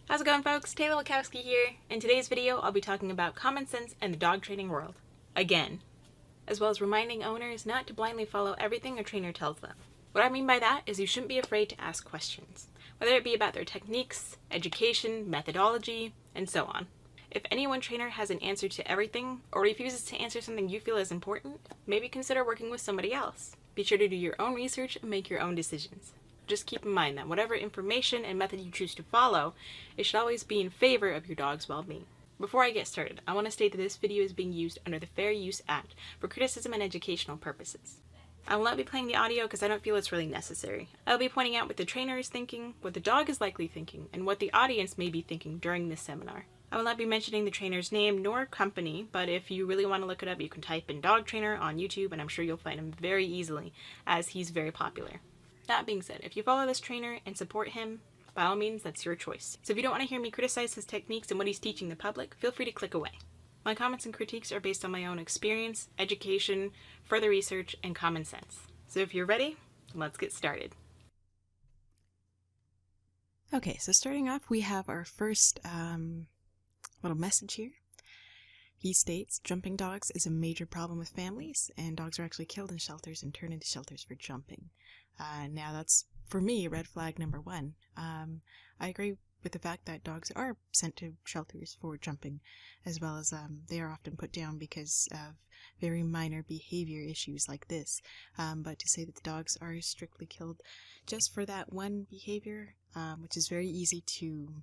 How's it going, folks? Taylor Wachowski here. In today's video, I'll be talking about common sense in the dog training world. Again. As well as reminding owners not to blindly follow everything a trainer tells them. What I mean by that is you shouldn't be afraid to ask questions, whether it be about their techniques, education, methodology, and so on. If any one trainer has an answer to everything, or refuses to answer something you feel is important, maybe consider working with somebody else. Be sure to do your own research and make your own decisions. Just keep in mind that whatever information and method you choose to follow, it should always be in favor of your dog's well-being. Before I get started, I want to state that this video is being used under the Fair Use Act for criticism and educational purposes. I will not be playing the audio because I don't feel it's really necessary. I'll be pointing out what the trainer is thinking, what the dog is likely thinking, and what the audience may be thinking during this seminar. I will not be mentioning the trainer's name nor company, but if you really want to look it up, you can type in dog trainer on YouTube and I'm sure you'll find him very easily, as he's very popular. That being said, if you follow this trainer and support him, by all means, that's your choice. So if you don't want to hear me criticize his techniques and what he's teaching the public, feel free to click away. My comments and critiques are based on my own experience, education, further research, and common sense. So if you're ready, let's get started. Okay, so starting off, we have our first little message here. He states, jumping dogs is a major problem with families, and dogs are actually killed in shelters and turned into shelters for jumping. Now that's, for me, red flag number one. I agree with the fact that dogs are sent to shelters for jumping, as well as they are often put down because of very minor behavior issues like this. But to say that the dogs are strictly killed just for that one behavior, which is very easy to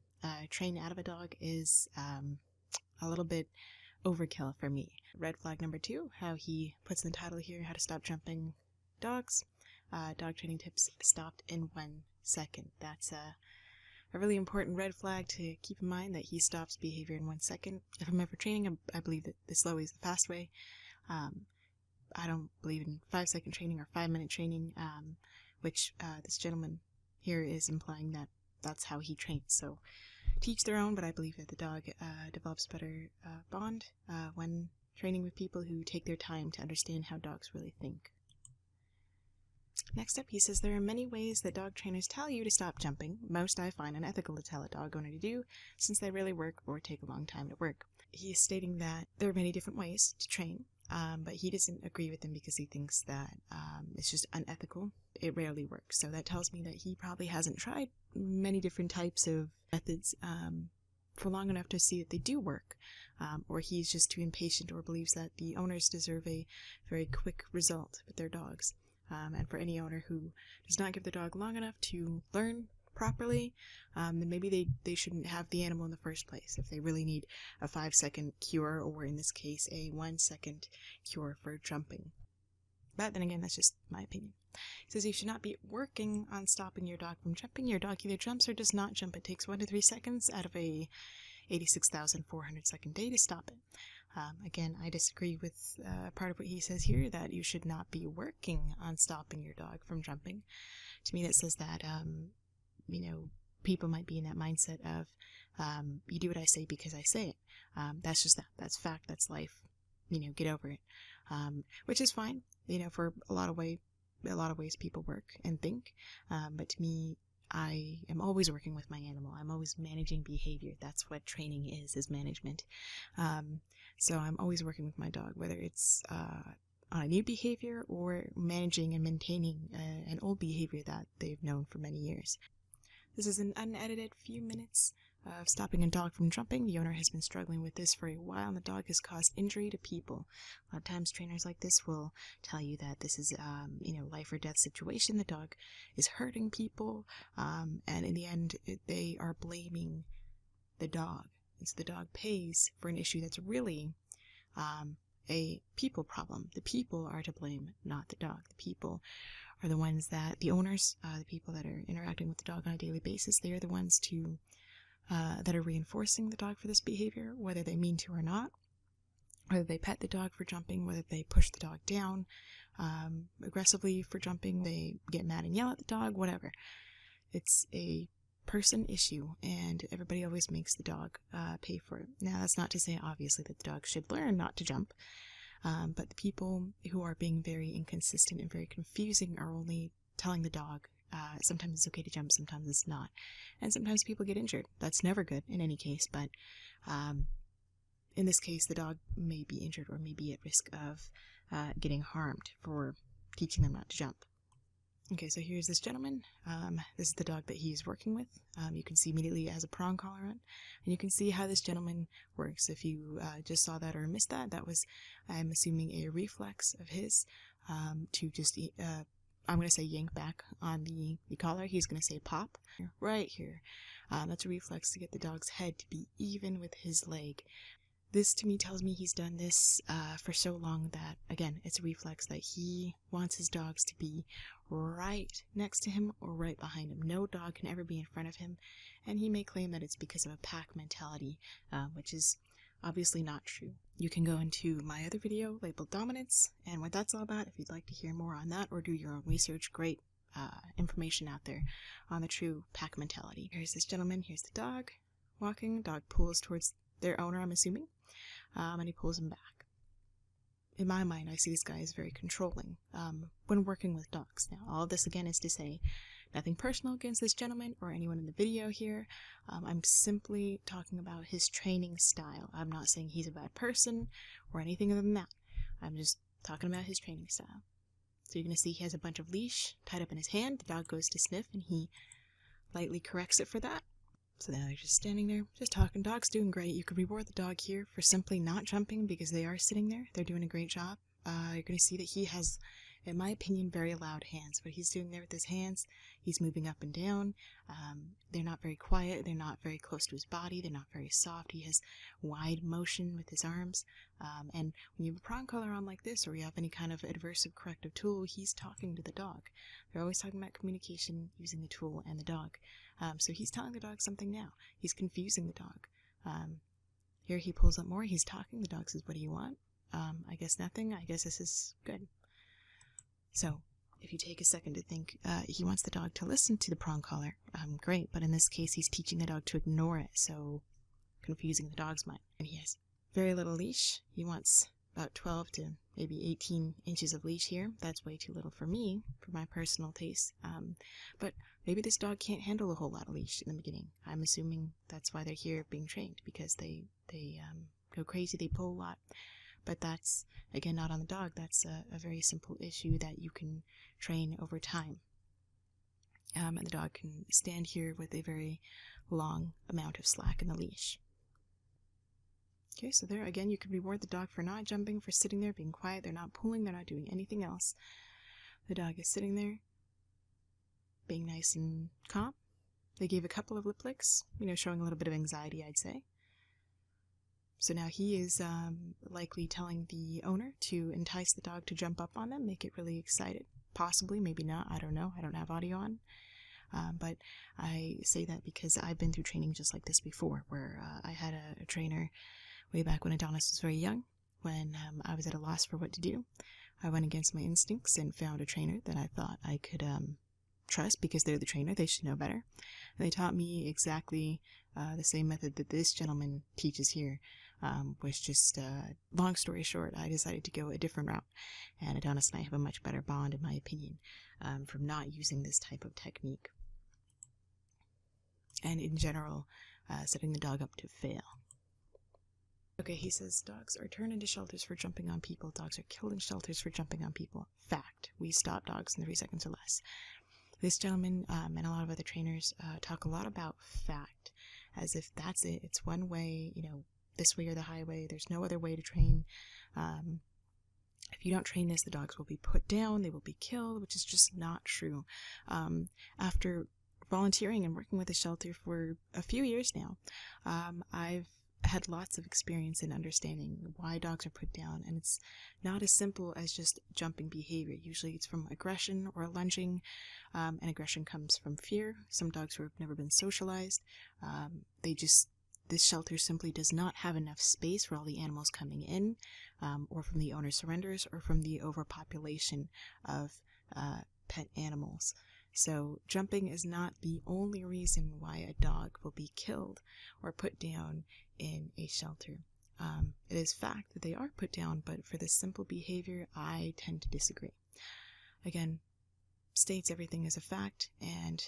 train out of a dog, is a little bit overkill for me. Red flag number two, how he puts in the title here, how to stop jumping dogs. Dog training tips stopped in 1 second. That's a really important red flag to keep in mind, that he stops behavior in 1 second. If I'm ever training, I believe that the slow way is the fast way. I don't believe in 5-second training or 5-minute training, which this gentleman here is implying that that's how he trains. So teach their own, but I believe that the dog develops better bond when training with people who take their time to understand how dogs really think. Next up, he says, there are many ways that dog trainers tell you to stop jumping. Most I find unethical to tell a dog owner to do, since they rarely work or take a long time to work. He is stating that there are many different ways to train, but he doesn't agree with them because he thinks that it's just unethical. It rarely works. So that tells me that he probably hasn't tried many different types of methods for long enough to see that they do work, or he's just too impatient or believes that the owners deserve a very quick result with their dogs. And for any owner who does not give the dog long enough to learn properly, then maybe they shouldn't have the animal in the first place if they really need a 5-second cure, or in this case a 1-second cure for jumping. But then again, that's just my opinion. He says you should not be working on stopping your dog from jumping. Your dog either jumps or does not jump. It takes 1 to 3 seconds out of a 86,400 second day to stop it. Again, I disagree with part of what he says here, that you should not be working on stopping your dog from jumping. To me, that says that, people might be in that mindset of, you do what I say because I say it. That's just that. That's fact. That's life. Get over it. Which is fine, for a lot of ways people work and think. But to me, I am always working with my animal. I'm always managing behavior. That's what training is management. So I'm always working with my dog, whether it's on a new behavior or managing and maintaining an old behavior that they've known for many years. This is an unedited few minutes of stopping a dog from jumping. The owner has been struggling with this for a while, and the dog has caused injury to people. A lot of times trainers like this will tell you that this is life or death situation. The dog is hurting people, and in the end they are blaming the dog. And so the dog pays for an issue that's really a people problem. The people are to blame, not the dog. The people are the ones that, the owners, the people that are interacting with the dog on a daily basis, they are the ones that are reinforcing the dog for this behavior, whether they mean to or not, whether they pet the dog for jumping, whether they push the dog down aggressively for jumping, they get mad and yell at the dog, whatever. It's a person issue, and everybody always makes the dog pay for it. Now, that's not to say, obviously, that the dog should learn not to jump, but the people who are being very inconsistent and very confusing are only telling the dog Sometimes it's okay to jump, sometimes it's not. And sometimes people get injured. That's never good in any case, but in this case, the dog may be injured or may be at risk of getting harmed for teaching them not to jump. Okay, so here's this gentleman. This is the dog that he's working with. You can see immediately he has a prong collar on, and you can see how this gentleman works. If you just saw that or missed that, that was, I'm assuming, a reflex of his to just, I'm going to say yank back on the collar. He's going to say pop right here. That's a reflex to get the dog's head to be even with his leg. This to me tells me he's done this for so long that, again, it's a reflex that he wants his dogs to be right next to him or right behind him. No dog can ever be in front of him, and he may claim that it's because of a pack mentality, which is obviously not true. You can go into my other video labeled Dominance and what that's all about if you'd like to hear more on that or do your own research. Great information out there on the true pack mentality. Here's this gentleman, here's the dog walking. Dog pulls towards their owner, I'm assuming, and he pulls him back. In my mind, I see this guy as very controlling when working with dogs. Now, all of this again is to say nothing personal against this gentleman or anyone in the video here. I'm simply talking about his training style. I'm not saying he's a bad person or anything other than that. I'm just talking about his training style. So you're going to see he has a bunch of leash tied up in his hand. The dog goes to sniff and he lightly corrects it for that. So now they're just standing there, just talking. Dog's doing great. You could reward the dog here for simply not jumping because they are sitting there. They're doing a great job. You're going to see that he has, in my opinion, very loud hands. What he's doing there with his hands, he's moving up and down. They're not very quiet. They're not very close to his body. They're not very soft. He has wide motion with his arms. And when you have a prong collar on like this, or you have any kind of adversive corrective tool, he's talking to the dog. They're always talking about communication using the tool and the dog. So he's telling the dog something now. He's confusing the dog. Here he pulls up more. He's talking. The dog says, "What do you want?" I guess nothing. I guess this is good. So if you take a second to think, he wants the dog to listen to the prong collar. Great. But in this case, he's teaching the dog to ignore it. So confusing the dog's mind. And he has very little leash. He wants about 12 to maybe 18 inches of leash here. That's way too little for me, for my personal taste. But maybe this dog can't handle a whole lot of leash in the beginning. I'm assuming that's why they're here being trained, because they go crazy, they pull a lot. But that's, again, not on the dog. That's a very simple issue that you can train over time. And the dog can stand here with a very long amount of slack in the leash. Okay, so there, again, you can reward the dog for not jumping, for sitting there, being quiet. They're not pulling, they're not doing anything else. The dog is sitting there, being nice and calm. They gave a couple of lip licks, showing a little bit of anxiety, I'd say. So now he is likely telling the owner to entice the dog to jump up on them, make it really excited. Possibly, maybe not, I don't know. I don't have audio on. But I say that because I've been through training just like this before, where I had a trainer way back when Adonis was very young, when I was at a loss for what to do. I went against my instincts and found a trainer that I thought I could trust, because they're the trainer, they should know better. And they taught me exactly the same method that this gentleman teaches here, was just, long story short, I decided to go a different route. And Adonis and I have a much better bond, in my opinion, from not using this type of technique. And in general, setting the dog up to fail. Okay, he says dogs are turned into shelters for jumping on people. Dogs are killed in shelters for jumping on people. Fact. We stop dogs in 3 seconds or less. This gentleman and a lot of other trainers talk a lot about fact, as if that's it. It's one way, this way or the highway. There's no other way to train. If you don't train this, the dogs will be put down. They will be killed, which is just not true. After volunteering and working with a shelter for a few years now, I've had lots of experience in understanding why dogs are put down, and it's not as simple as just jumping behavior. Usually it's from aggression or lunging, and aggression comes from fear. Some dogs who have never been socialized, this shelter simply does not have enough space for all the animals coming in, or from the owner surrenders, or from the overpopulation of pet animals. So jumping is not the only reason why a dog will be killed or put down in a shelter. It is fact that they are put down, but for this simple behavior, I tend to disagree. Again, states everything as a fact, and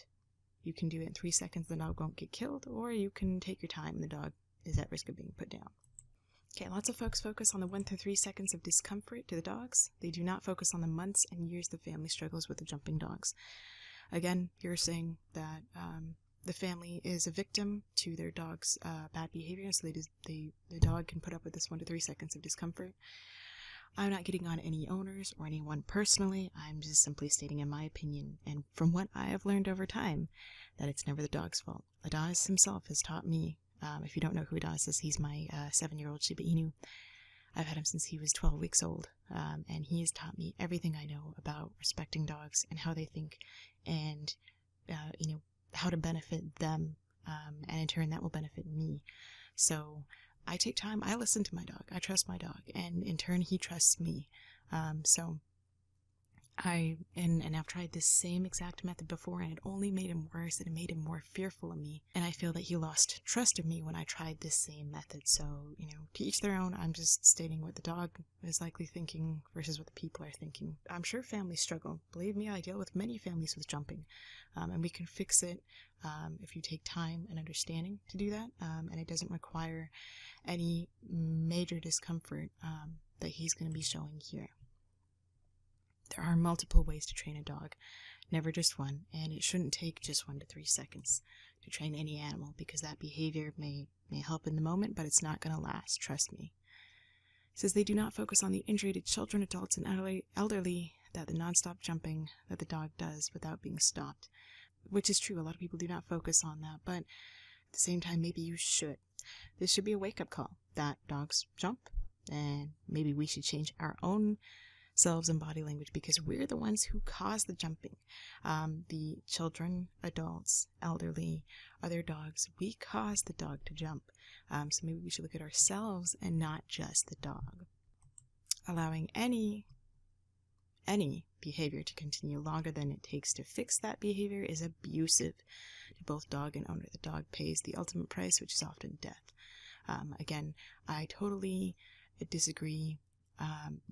you can do it in 3 seconds, the dog won't get killed, or you can take your time and the dog is at risk of being put down. Okay, lots of folks focus on the 1 to 3 seconds of discomfort to the dogs. They do not focus on the months and years the family struggles with the jumping dogs. Again, you're saying that the family is a victim to their dog's bad behavior, so the dog can put up with this 1 to 3 seconds of discomfort. I'm not getting on any owners or anyone personally. I'm just simply stating in my opinion, and from what I have learned over time, that it's never the dog's fault. Adonis himself has taught me, if you don't know who Adonis is, he's my 7-year-old Shiba Inu. I've had him since he was 12 weeks old, and he has taught me everything I know about respecting dogs and how they think, and how to benefit them, and in turn that will benefit me. So I take time, I listen to my dog, I trust my dog, and in turn he trusts me. And I've tried this same exact method before, and it only made him worse, and it made him more fearful of me, and I feel that he lost trust in me when I tried this same method. So, to each their own. I'm just stating what the dog is likely thinking versus what the people are thinking. I'm sure families struggle. Believe me, I deal with many families with jumping, and we can fix it if you take time and understanding to do that, and it doesn't require any major discomfort that he's going to be showing here. There are multiple ways to train a dog, never just one, and it shouldn't take just 1 to 3 seconds to train any animal, because that behavior may help in the moment, but it's not going to last, trust me. It says they do not focus on the injury to children, adults, and elderly that the non-stop jumping that the dog does without being stopped, which is true. A lot of people do not focus on that, but at the same time, maybe you should. This should be a wake-up call that dogs jump, and maybe we should change our own selves and body language, because we're the ones who cause the jumping. The children, adults, elderly, other dogs, we cause the dog to jump. So maybe we should look at ourselves and not just the dog. Allowing any behavior to continue longer than it takes to fix that behavior is abusive to both dog and owner. The dog pays the ultimate price, which is often death. Again, I totally disagree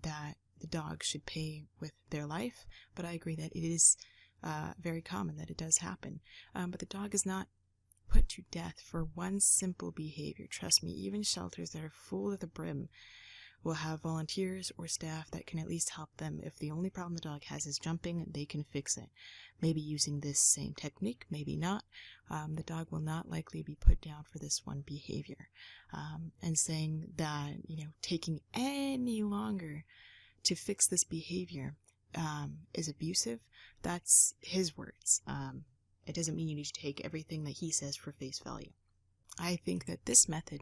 that the dog should pay with their life, but I agree that it is very common that it does happen. But the dog is not put to death for one simple behavior. Trust me, even shelters that are full to the brim will have volunteers or staff that can at least help them. If the only problem the dog has is jumping, they can fix it. Maybe using this same technique, maybe not. The dog will not likely be put down for this one behavior. And saying that, taking any longer to fix this behavior is abusive, that's his words. It doesn't mean you need to take everything that he says for face value. I think that this method,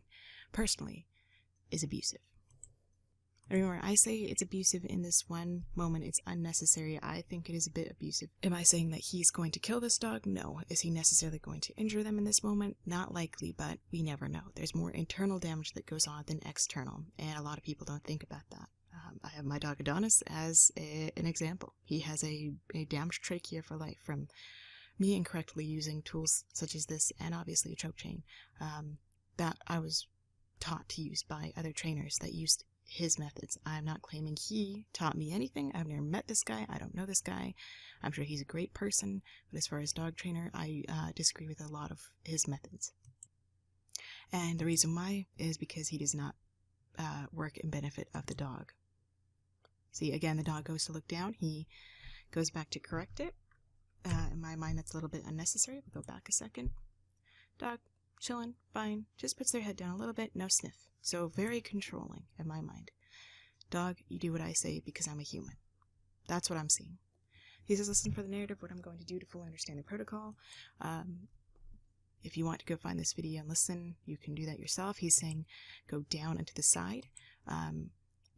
personally, is abusive. Remember, I say it's abusive in this one moment. It's unnecessary. I think it is a bit abusive. Am I saying that he's going to kill this dog? No. Is he necessarily going to injure them in this moment? Not likely, but we never know. There's more internal damage that goes on than external, and a lot of people don't think about that. I have my dog Adonis as an example. He has a damaged trachea for life from me incorrectly using tools such as this, and obviously a choke chain that I was taught to use by other trainers that used his methods. I'm not claiming he taught me anything. I've never met this guy. I don't know this guy. I'm sure he's a great person, but as far as dog trainer, I disagree with a lot of his methods. And the reason why is because he does not work in benefit of the dog. See, again, the dog goes to look down. He goes back to correct it. In my mind, that's a little bit unnecessary. We'll go back a second. Dog, chilling, fine. Just puts their head down a little bit, no sniff. So very controlling in my mind. Dog, you do what I say because I'm a human. That's what I'm seeing. He says, listen for the narrative, what I'm going to do to fully understand the protocol. If you want to go find this video and listen, you can do that yourself. He's saying go down and to the side.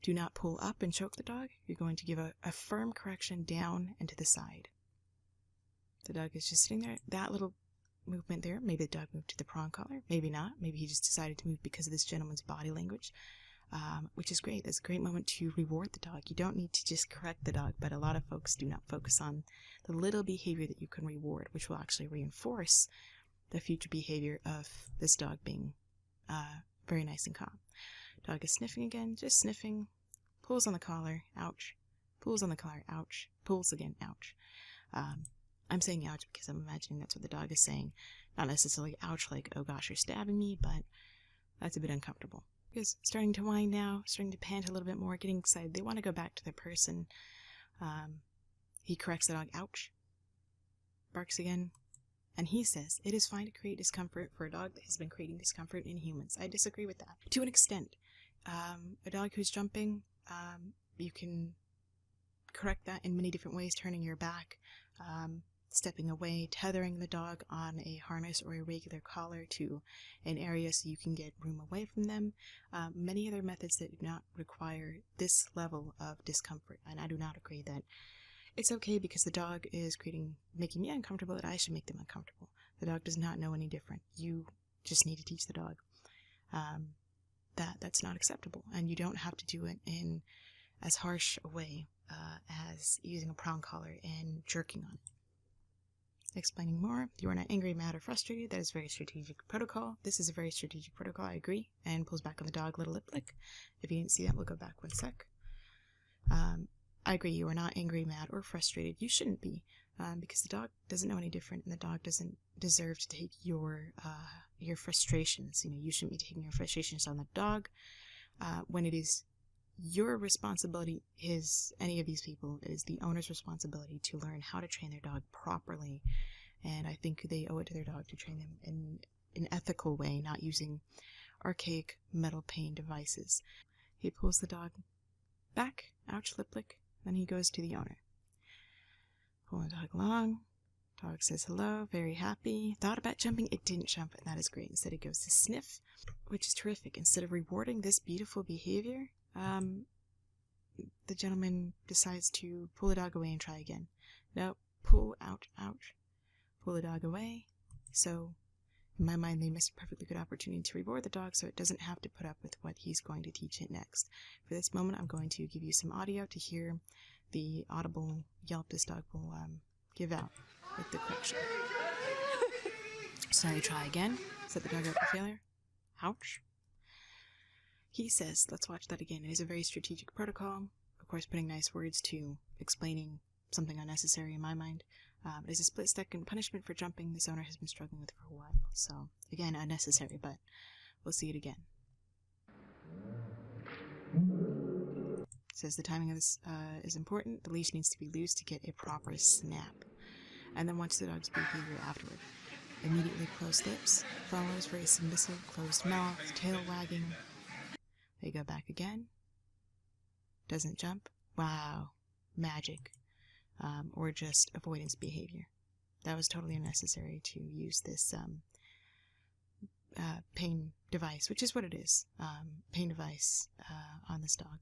Do not pull up and choke the dog. You're going to give a firm correction down and to the side. The dog is just sitting there. That little movement there, maybe the dog moved to the prong collar, maybe not. Maybe he just decided to move because of this gentleman's body language, which is great. That's a great moment to reward the dog. You don't need to just correct the dog, but a lot of folks do not focus on the little behavior that you can reward, which will actually reinforce the future behavior of this dog being very nice and calm. Dog is sniffing again, just sniffing, pulls on the collar, ouch, pulls on the collar, ouch, pulls again, ouch. I'm saying ouch because I'm imagining that's what the dog is saying. Not necessarily ouch like, oh gosh, you're stabbing me, but that's a bit uncomfortable. Because starting to whine now, starting to pant a little bit more, getting excited. They want to go back to their person. He corrects the dog, ouch. Barks again. And he says, it is fine to create discomfort for a dog that has been creating discomfort in humans. I disagree with that. To an extent. A dog who's jumping, you can correct that in many different ways, turning your back, stepping away, tethering the dog on a harness or a regular collar to an area so you can get room away from them. Many other methods that do not require this level of discomfort. And I do not agree that it's okay because the dog is making me uncomfortable that I should make them uncomfortable. The dog does not know any different. You just need to teach the dog that's not acceptable. And you don't have to do it in as harsh a way as using a prong collar and jerking on it. Explaining more, you are not angry, mad, or frustrated. That is very strategic protocol. This is a very strategic protocol, I agree. And pulls back on the dog, little lip lick. If you didn't see that, we'll go back one sec. I agree, you are not angry, mad, or frustrated. You shouldn't be, because the dog doesn't know any different, and the dog doesn't deserve to take your frustrations. You shouldn't be taking your frustrations on the dog. When it is your responsibility, any of these people, it is the owner's responsibility to learn how to train their dog properly, and I think they owe it to their dog to train them in an ethical way, not using archaic metal pain devices. He pulls the dog back, ouch, lip lick. Then he goes to the owner. Pulling the dog along. Dog says hello, very happy. Thought about jumping, it didn't jump, and that is great. Instead it goes to sniff, which is terrific. Instead of rewarding this beautiful behavior, the gentleman decides to pull the dog away and try again. No, pull, ouch, ouch. Pull the dog away. So, in my mind, they missed a perfectly good opportunity to reward the dog so it doesn't have to put up with what he's going to teach it next. For this moment, I'm going to give you some audio to hear the audible yelp this dog will give out with the correction. So, try again. Set the dog up for failure. Ouch. He says, let's watch that again. It is a very strategic protocol. Of course, putting nice words to explaining something unnecessary in my mind. It is a split-second punishment for jumping this owner has been struggling with for a while. So, again, unnecessary, but we'll see it again. It says the timing of this is important. The leash needs to be loose to get a proper snap. And then watch the dog's behavior afterward. Immediately closed lips, follows very submissive, closed mouth, tail wagging. They go back again. Doesn't jump. Wow. Magic. Or just avoidance behavior. That was totally unnecessary to use this pain device, which is what it is. Pain device on this dog.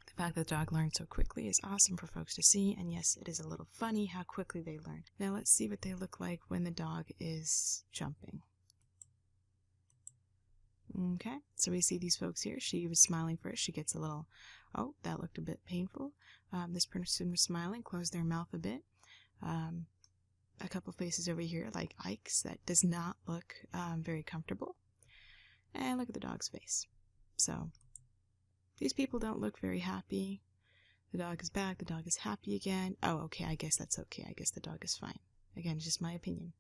The fact that the dog learned so quickly is awesome for folks to see, and yes, it is a little funny how quickly they learn. Now let's see what they look like when the dog is jumping. Okay, so we see these folks here. She was smiling first. She gets a little, oh, that looked a bit painful. This person was smiling, closed their mouth a bit. A couple faces over here like Ike's. That does not look very comfortable. And look at the dog's face. So, these people don't look very happy. The dog is back. The dog is happy again. Oh, okay, I guess that's okay. I guess the dog is fine. Again, just my opinion.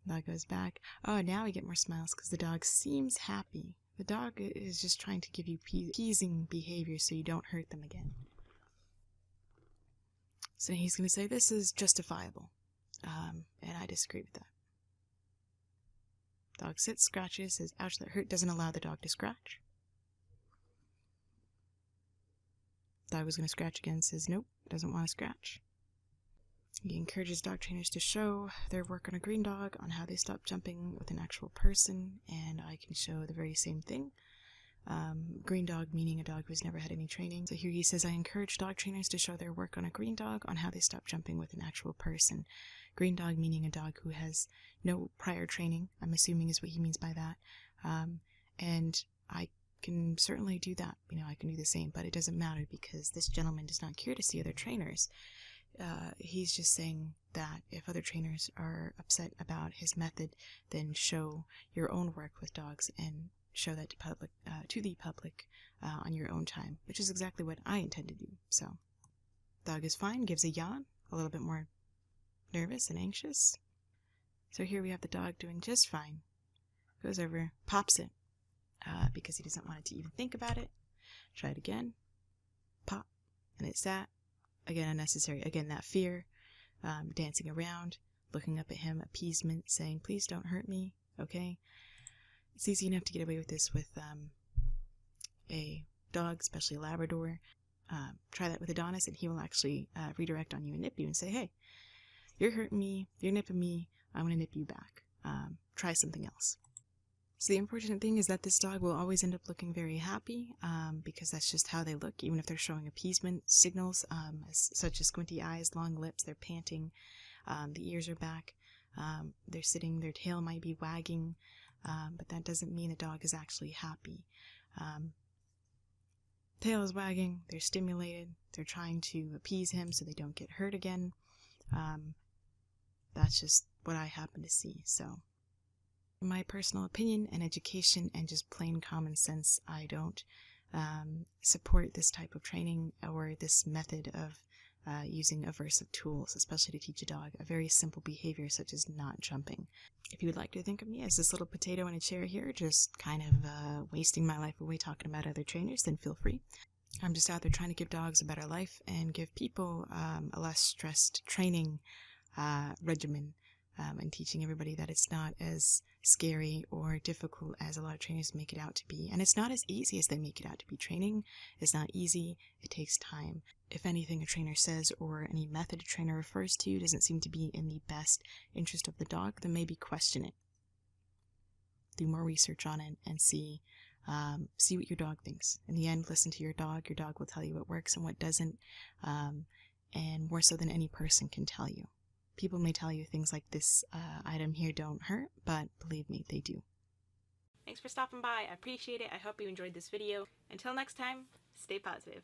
Dog goes back. Oh, now we get more smiles because the dog seems happy. The dog is just trying to give you pleasing behavior so you don't hurt them again. So he's going to say this is justifiable. And I disagree with that. Dog sits, scratches, says, ouch, that hurt, doesn't allow the dog to scratch. Dog was going to scratch again, says, nope, doesn't want to scratch. He encourages dog trainers to show their work on a green dog on how they stop jumping with an actual person, and I can show the very same thing. Green dog meaning a dog who's never had any training. So here he says, I encourage dog trainers to show their work on a green dog on how they stop jumping with an actual person. Green dog meaning a dog who has no prior training, I'm assuming is what he means by that. And I can certainly do that. I can do the same, but it doesn't matter because this gentleman does not care to see other trainers. He's just saying that if other trainers are upset about his method, then show your own work with dogs and show that to the public on your own time, which is exactly what I intend to do. So Dog is fine, gives a yawn, a little bit more nervous and anxious. So here we have the dog doing just fine. Goes over, pops it, because he doesn't want it to even think about it. Try it again. Pop. And it's that. Again, unnecessary. Again, that fear. Dancing around, looking up at him, appeasement, saying, please don't hurt me, okay? It's easy enough to get away with this with a dog, especially a Labrador. Try that with Adonis, and he will actually redirect on you and nip you and say, hey, you're hurting me, you're nipping me, I'm going to nip you back. Try something else. So the unfortunate thing is that this dog will always end up looking very happy, because that's just how they look, even if they're showing appeasement signals, such as squinty eyes, long lips, they're panting, the ears are back, they're sitting, their tail might be wagging, but that doesn't mean the dog is actually happy. Tail is wagging, they're stimulated, they're trying to appease him so they don't get hurt again. That's just what I happen to see. So in my personal opinion and education and just plain common sense, I don't support this type of training or this method of using aversive tools, especially to teach a dog a very simple behavior such as not jumping. If you would like to think of me as this little potato in a chair here, just kind of wasting my life away talking about other trainers, then feel free. I'm just out there trying to give dogs a better life and give people a less stressed training regimen, and teaching everybody that it's not as scary or difficult as a lot of trainers make it out to be. And it's not as easy as they make it out to be. Training is not easy. It takes time. If anything a trainer says or any method a trainer refers to doesn't seem to be in the best interest of the dog, then maybe question it. Do more research on it and see what your dog thinks. In the end, listen to your dog. Your dog will tell you what works and what doesn't, and more so than any person can tell you. People may tell you things like this item here don't hurt, but believe me, they do. Thanks for stopping by. I appreciate it. I hope you enjoyed this video. Until next time, stay positive.